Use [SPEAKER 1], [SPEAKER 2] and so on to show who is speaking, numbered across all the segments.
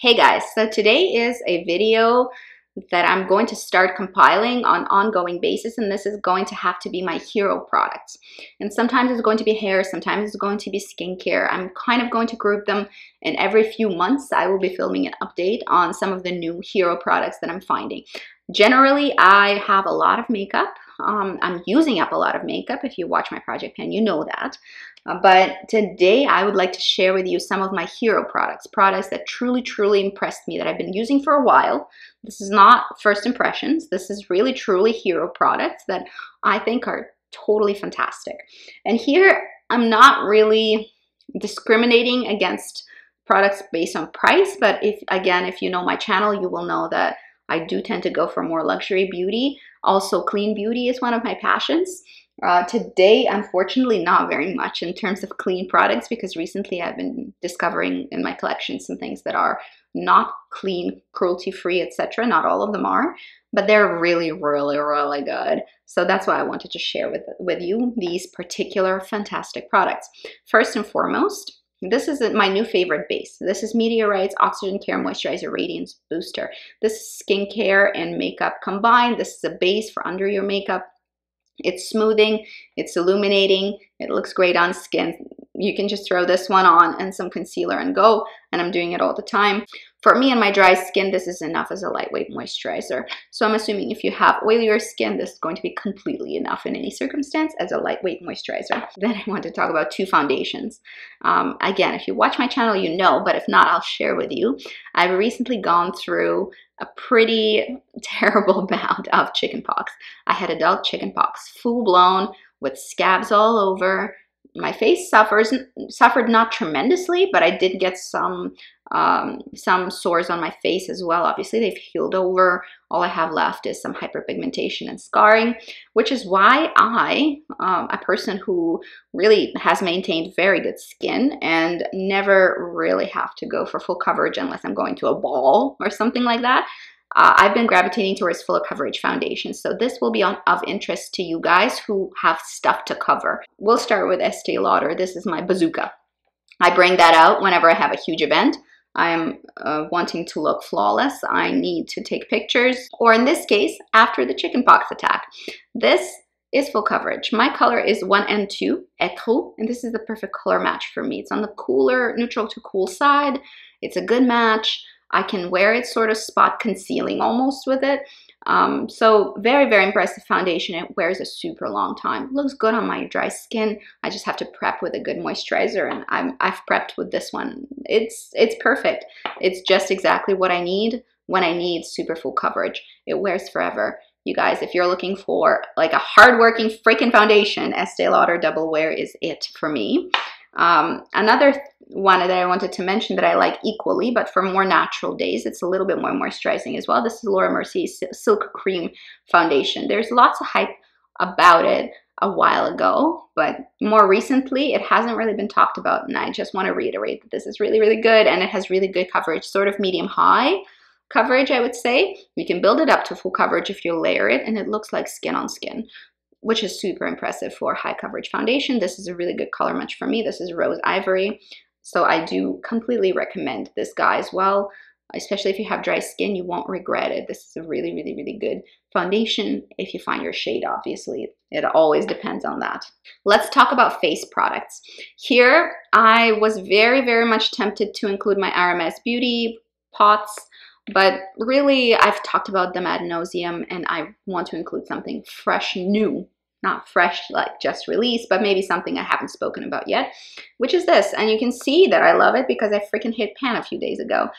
[SPEAKER 1] Hey guys, so today is a video that I'm going to start compiling on an ongoing basis, and this is going to have to be my hero products. And sometimes it's going to be hair, sometimes it's going to be skincare. I'm kind of going to group them, and every few months I will be filming an update on some of the new hero products that I'm finding. Generally, I have a lot of makeup. I'm using up a lot of makeup. If you watch my project pan, you know that. But today I would like to share with you some of my hero products, products that truly impressed me, that I've been using for a while. This is not first impressions. This is really truly hero products that I think are totally fantastic. And here I'm not really discriminating against products based on price, but if you know my channel, you will know that I do tend to go for more luxury beauty. Also, clean beauty is one of my passions. Today, unfortunately, not very much in terms of clean products, because recently I've been discovering in my collection some things that are not clean, cruelty-free, etc. Not all of them are, but they're really good. So that's why I wanted to share with you these particular fantastic products. First and foremost, this is my new favorite base. This is Meteorite's Oxygen Care Moisturizer Radiance Booster. This is skincare and makeup combined. This is a base for under your makeup. It's smoothing, it's illuminating, it looks great on skin. You can just throw this one on and some concealer and go, and I'm doing it all the time. For me and my dry skin, this is enough as a lightweight moisturizer. So I'm assuming if you have oilier skin, this is going to be completely enough in any circumstance as a lightweight moisturizer. Then I want to talk about two foundations. Again, if you watch my channel, you know, but if not, I'll share with you. I've recently gone through a pretty terrible bout of chickenpox. I had adult chickenpox, full blown, with scabs all over. My face suffered not tremendously, but I did get some sores on my face as well. Obviously, they've healed over. All I have left is some hyperpigmentation and scarring, which is why I, a person who really has maintained very good skin and never really have to go for full coverage unless I'm going to a ball or something like that, I've been gravitating towards full coverage foundations. So this will be of interest to you guys who have stuff to cover. We'll start with Estee Lauder. This is my bazooka. I bring that out whenever I have a huge event. I'm wanting to look flawless. I need to take pictures, or in this case, after the chickenpox attack. This is full coverage. My color is 1N2 Etrou, and this is the perfect color match for me. It's on the cooler, neutral to cool side. It's a good match. I can wear it sort of spot concealing almost with it. So very impressive foundation. It wears a super long time. It looks good on my dry skin. I just have to prep with a good moisturizer, and I've prepped with this one. It's perfect. It's just exactly what I need when I need super full coverage. It wears forever. You guys, if you're looking for like a hardworking freaking foundation, Estee Lauder Double Wear is it for me. Another one that I wanted to mention that I like equally, but for more natural days, it's a little bit more moisturizing as well. This is Laura Mercier's Silk Cream Foundation. There's lots of hype about it a while ago, but more recently it hasn't really been talked about, and I just want to reiterate that this is really good, and it has really good coverage, sort of medium-high coverage, I would say. You can build it up to full coverage if you layer it, and it looks like skin on skin, which is super impressive for high coverage foundation. This is a really good color match for me. This is Rose Ivory. So I do completely recommend this guy as well, especially if you have dry skin. You won't regret it. This is a really good foundation if you find your shade, obviously. It always depends on that. Let's talk about face products. Here, I was very much tempted to include my RMS Beauty pots, but really I've talked about them ad nauseum, and I want to include something fresh, new. Not fresh, like just released, but maybe something I haven't spoken about yet, which is this. And you can see that I love it because I freaking hit pan a few days ago.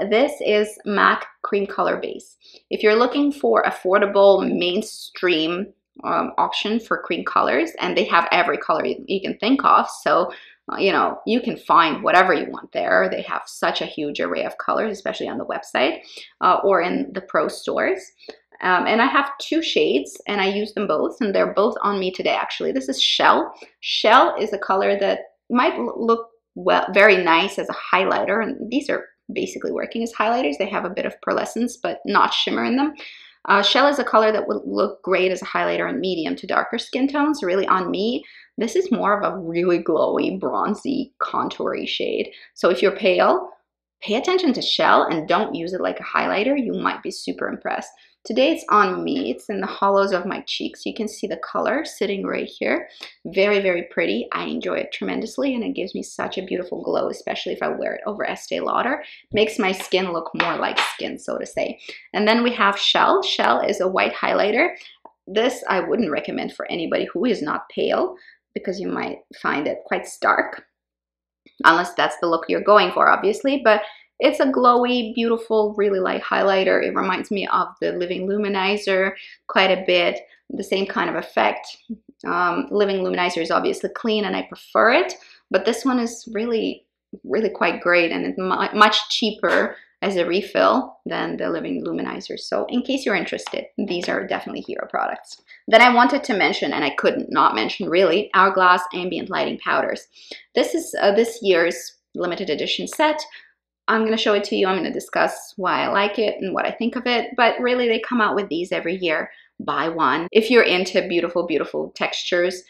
[SPEAKER 1] This is MAC Cream Color Base. If you're looking for affordable mainstream option for cream colors, and they have every color you can think of, so you know, you can find whatever you want there. They have such a huge array of colors, especially on the website or in the pro stores. And I have two shades, and I use them both, and they're both on me today, actually. This is Shell. Shell is a color that might look very nice as a highlighter, and these are basically working as highlighters. They have a bit of pearlescence, but not shimmer in them. Shell is a color that would look great as a highlighter on medium to darker skin tones. Really, on me, this is more of a really glowy, bronzy, contoury shade. So if you're pale, pay attention to shell and don't use it like a highlighter. You might be super impressed. Today it's on me. It's in the hollows of my cheeks. You can see the color sitting right here. Very, very pretty. I enjoy it tremendously, and it gives me such a beautiful glow, especially if I wear it over Estee Lauder. Makes my skin look more like skin, so to say. And then we have Shell. Shell is a white highlighter. This I wouldn't recommend for anybody who is not pale, because you might find it quite stark, unless that's the look you're going for, obviously. But it's a glowy, beautiful, really light highlighter. It reminds me of the Living Luminizer quite a bit, the same kind of effect. Living Luminizer is obviously clean and I prefer it, but this one is really, really quite great, and it's much cheaper as a refill than the Living Luminizer. So in case you're interested, these are definitely hero products. Then I wanted to mention, and I couldn't not mention really, Hourglass Ambient Lighting Powders. This is this year's limited edition set. I'm going to show it to you. I'm going to discuss why I like it and what I think of it. But really, they come out with these every year. Buy one. If you're into beautiful, beautiful textures,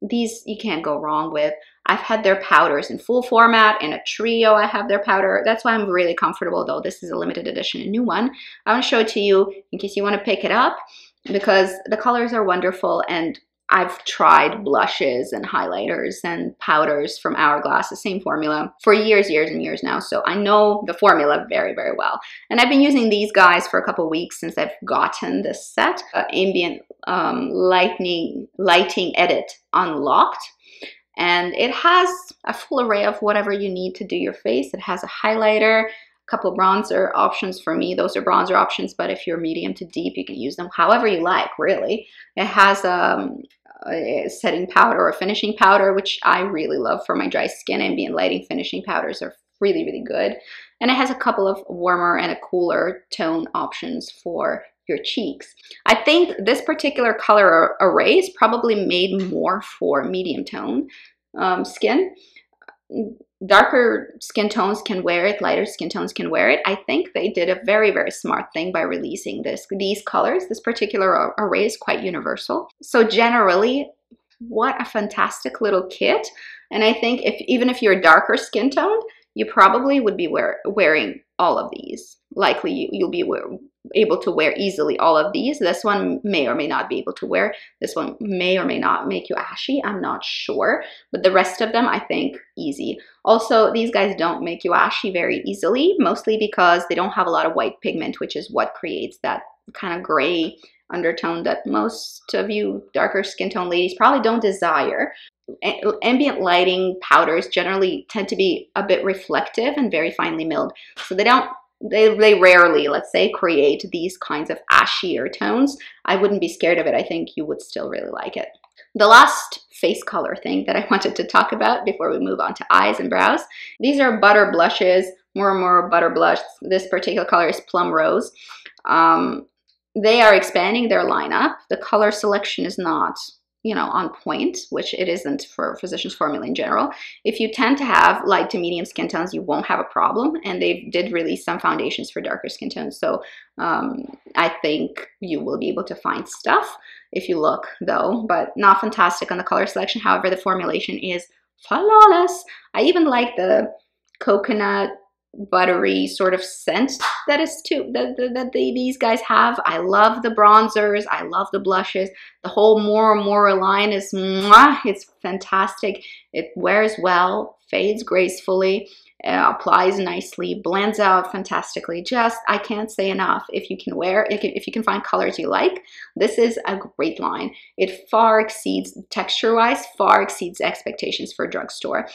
[SPEAKER 1] these you can't go wrong with. I've had their powders in full format, in a trio I have their powder. That's why I'm really comfortable, though this is a limited edition, a new one. I want to show it to you in case you want to pick it up, because the colors are wonderful, and I've tried blushes and highlighters and powders from Hourglass, the same formula, for years, years and years now. So I know the formula very, very well. And I've been using these guys for a couple of weeks since I've gotten this set, Ambient Lighting Edit Unlocked. And it has a full array of whatever you need to do your face. It has a highlighter, couple bronzer options. For me, those are bronzer options, but if you're medium to deep, you can use them however you like, really. It has a setting powder or a finishing powder, which I really love for my dry skin. Ambient lighting finishing powders are really, really good. And it has a couple of warmer and a cooler tone options for your cheeks. I think this particular color array is probably made more for medium tone skin. Darker skin tones can wear it, lighter skin tones can wear it. I think they did a very, very smart thing by releasing these colors. This particular array is quite universal. So generally, what a fantastic little kit. And I think even if you're darker skin toned, you probably would be wearing all of these. Likely you'll be able to wear easily all of these. This one may or may not be able to wear. This one may or may not make you ashy. I'm not sure. But the rest of them, I think, easy. Also, these guys don't make you ashy very easily, mostly because they don't have a lot of white pigment, which is what creates that kind of gray undertone that most of you darker skin tone ladies probably don't desire. Ambient lighting powders generally tend to be a bit reflective and very finely milled. So they rarely, let's say, create these kinds of ashier tones. I wouldn't be scared of it. I think you would still really like it. The last face color thing that I wanted to talk about before we move on to eyes and brows, these are butter blushes, more and more butter blush. This particular color is Plum Rose. They are expanding their lineup. The color selection is not, you know, on point, which it isn't for Physicians Formula in general. If you tend to have light to medium skin tones, you won't have a problem. And they did release some foundations for darker skin tones. So I think you will be able to find stuff if you look, though, but not fantastic on the color selection. However, the formulation is flawless. I even like the coconut buttery sort of scent that is these guys have. I love the bronzers. I love the blushes. The whole more line is mwah, it's fantastic. It wears well, fades gracefully, applies nicely, blends out fantastically. Just, I can't say enough. If you can wear, if you can find colors you like, this is a great line. It far exceeds, texture-wise, far exceeds expectations for a drugstore.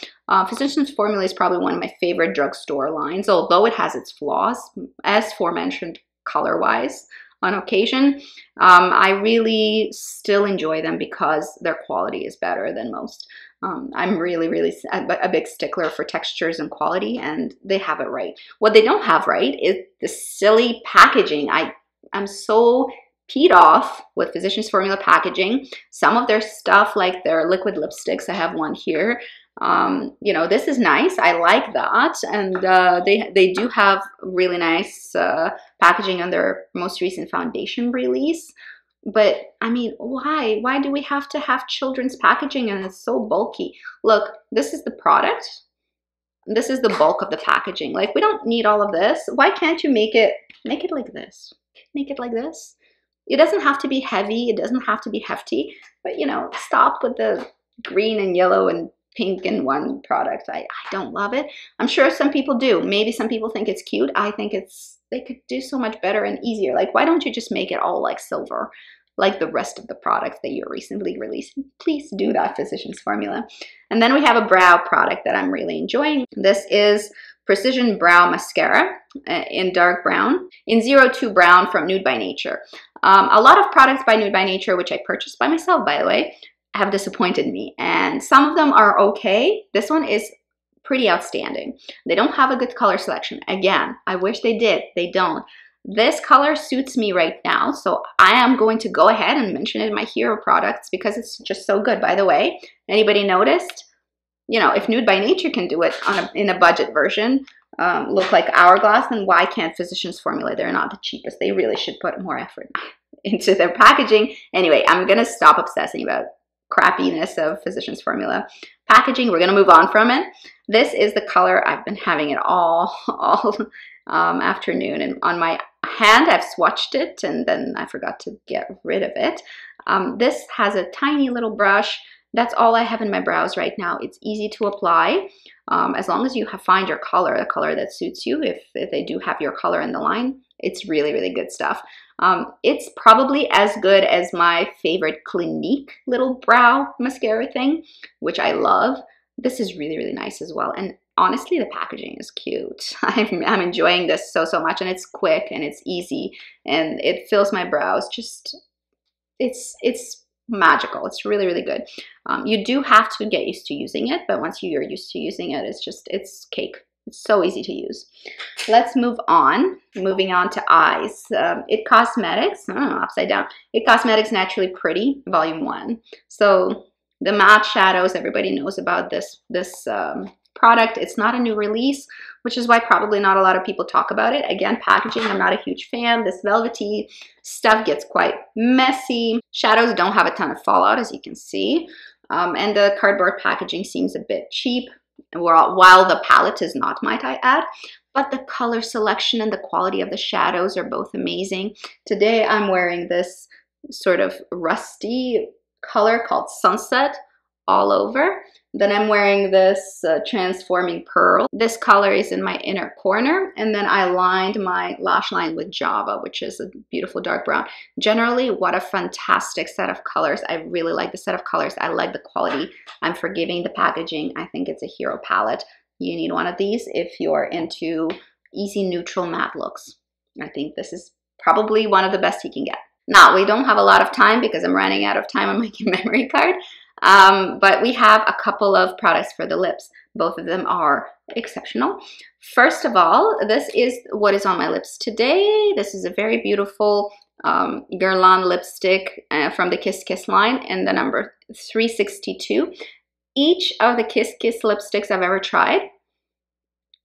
[SPEAKER 1] Physicians Formula is probably one of my favorite drugstore lines, although it has its flaws, as forementioned color-wise on occasion. I really still enjoy them because their quality is better than most. I'm really a big stickler for textures and quality, and they have it right. What they don't have right is the silly packaging. I'm so peed off with Physicians Formula packaging. Some of their stuff, like their liquid lipsticks, I have one here. You know, this is nice. I like that, and they do have really nice packaging on their most recent foundation release. But I mean, why do we have to have children's packaging and it's so bulky? Look, this is the product. This is the bulk of the packaging. Like, we don't need all of this. Why can't you make it like this? Make it like this. It doesn't have to be heavy. It doesn't have to be hefty. But, you know, stop with the green and yellow and pink in one product. I don't love it. I'm sure some people do. Maybe some people think it's cute. I think they could do so much better and easier. Like, why don't you just make it all like silver, like the rest of the products that you're recently releasing? Please do that, Physicians Formula. And then we have a brow product that I'm really enjoying. This is Precision Brow Mascara in dark brown, in 02 brown from Nude by Nature. A lot of products by Nude by Nature, which I purchased by myself, by the way, have disappointed me, and some of them are okay. This one is pretty outstanding. They don't have a good color selection. Again, I wish they did. They don't. This color suits me right now, so I am going to go ahead and mention it in my hero products because it's just so good. By the way, anybody noticed? You know, if Nude by Nature can do it in a budget version, look like Hourglass, then why can't Physicians Formula? They're not the cheapest. They really should put more effort into their packaging. Anyway, I'm gonna stop obsessing about crappiness of Physicians Formula packaging. We're gonna move on from it. This is the color. I've been having it all afternoon, and on my hand I've swatched it and then I forgot to get rid of it. This has a tiny little brush. That's all I have in my brows right now. It's easy to apply as long as you find your color, the color that suits you. If they do have your color in the line, it's really, really good stuff. It's probably as good as my favorite Clinique little brow mascara thing, which I love. This is really, really nice as well. And honestly, the packaging is cute. I'm enjoying this so much, and it's quick and it's easy and it fills my brows. Just, it's magical. It's really, really good. You do have to get used to using it, but once you're used to using it, it's cake. It's so easy to use. Let's move on. Moving on to eyes. It Cosmetics, upside down. It Cosmetics Naturally Pretty, Volume 1. So the matte shadows, everybody knows about this product. It's not a new release, which is why probably not a lot of people talk about it. Again, packaging, I'm not a huge fan. This velvety stuff gets quite messy. Shadows don't have a ton of fallout, as you can see. And the cardboard packaging seems a bit cheap, while the palette is not, might I add. But the color selection and the quality of the shadows are both amazing. Today I'm wearing this sort of rusty color called Sunset all over. Then I'm wearing this Transforming Pearl. This color is in my inner corner. And then I lined my lash line with Java, which is a beautiful dark brown. Generally, what a fantastic set of colors. I really like the set of colors. I like the quality. I'm forgiving the packaging. I think it's a hero palette. You need one of these if you're into easy neutral matte looks. I think this is probably one of the best you can get. Now, we don't have a lot of time because I'm running out of time on my memory card. But we have a couple of products for the lips. Both of them are exceptional. First of all, this is what is on my lips today. This is a very beautiful Guerlain lipstick from the Kiss Kiss line in the number 362. Each of the Kiss Kiss lipsticks I've ever tried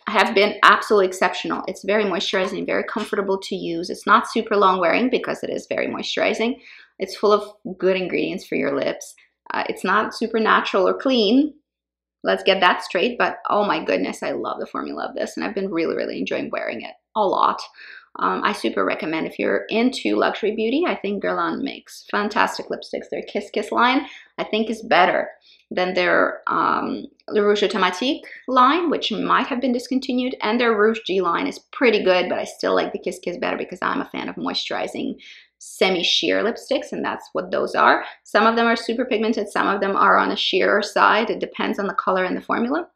[SPEAKER 1] have been absolutely exceptional. It's very moisturizing, very comfortable to use. It's not super long wearing because it is very moisturizing. It's full of good ingredients for your lips. It's not super natural or clean. Let's get that straight. But oh my goodness, I love the formula of this. And I've been really, really enjoying wearing it a lot. I super recommend if you're into luxury beauty. I think Guerlain makes fantastic lipsticks. Their Kiss Kiss line, I think, is better than their Le Rouge Automatique line, which might have been discontinued. And their Rouge G line is pretty good, but I still like the Kiss Kiss better because I'm a fan of moisturizing semi-sheer lipsticks, and that's what those are. Some of them are super pigmented, some of them are on a sheer side. It depends on the color and the formula.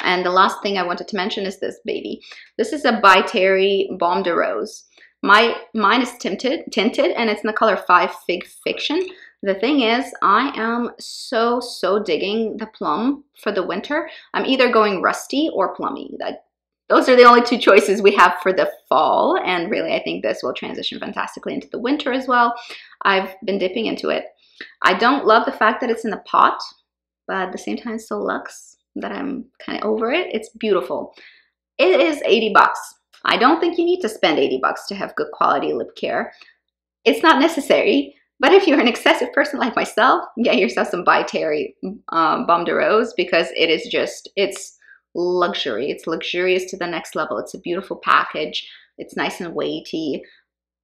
[SPEAKER 1] And the last thing I wanted to mention is this baby. This is a by THERRY Baume de Rose. Mine is tinted, and it's in the color 5 Fig Fiction. The thing is, I am so digging the plum for the winter. I'm either going rusty or plummy. Those are the only two choices we have for the fall, and really I think this will transition fantastically into the winter as well. I've been dipping into it. I don't love the fact that it's in a pot, but at the same time it's so luxe that I'm kind of over it. It's beautiful. It is 80 bucks. I don't think you need to spend 80 bucks to have good quality lip care. It's not necessary, but if you're an excessive person like myself, get yourself some by THERRY Baume de Rose because it is just, it's luxury. It's luxurious to the next level. It's a beautiful package. It's nice and weighty.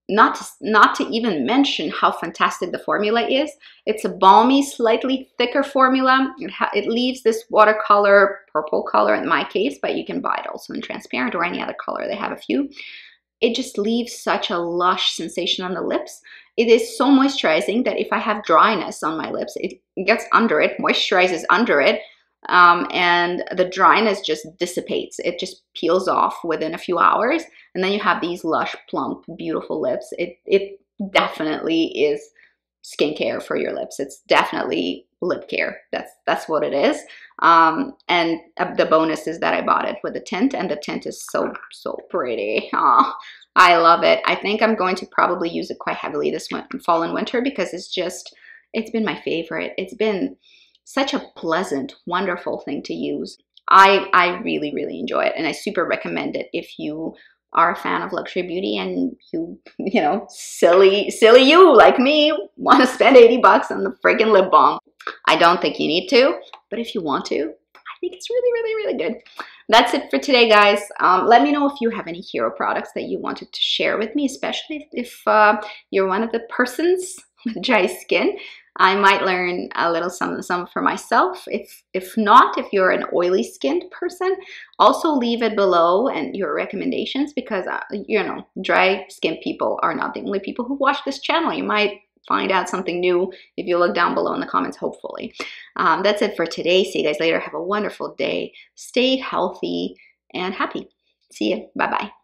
[SPEAKER 1] Not to even mention how fantastic the formula is. It's a balmy, slightly thicker formula. It leaves this watercolor, purple color in my case, but you can buy it also in transparent or any other color. They have a few. It just leaves such a lush sensation on the lips. It is so moisturizing that if I have dryness on my lips, it gets under it, moisturizes under it, and the dryness just dissipates. It just peels off within a few hours, and then you have these lush, plump, beautiful lips. It definitely is skincare for your lips. It's definitely lip care. That's what it is. And the bonus is that I bought it with a tint, and the tint is so pretty. Oh, I love it. I think I'm going to probably use it quite heavily this fall and winter because it's been my favorite. It's been such a pleasant, wonderful thing to use. I really, really enjoy it, and I super recommend it if you are a fan of luxury beauty and you know, silly you like me want to spend 80 bucks on the freaking lip balm. I don't think you need to, but if you want to, I think it's really, really, really good. That's it for today, guys. Let me know if you have any hero products that you wanted to share with me, especially if you're one of the persons with dry skin. I might learn a little some for myself. If not, if you're an oily skinned person, also leave it below and your recommendations, because you know, dry skinned people are not the only people who watch this channel. You might find out something new if you look down below in the comments, hopefully. That's it for today. See you guys later. Have a wonderful day. Stay healthy and happy. See you. Bye-bye.